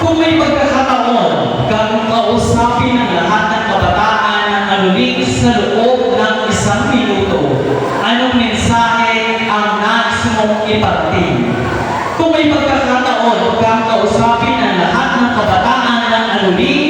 Kung may pagkakataon kang kausapin ng lahat ng kabataan ng alulig sa loob ng 1 minuto, anong mensahe ang nais mong iparating? Kung may pagkakataon kang kausapin ng lahat ng kabataan ng alulig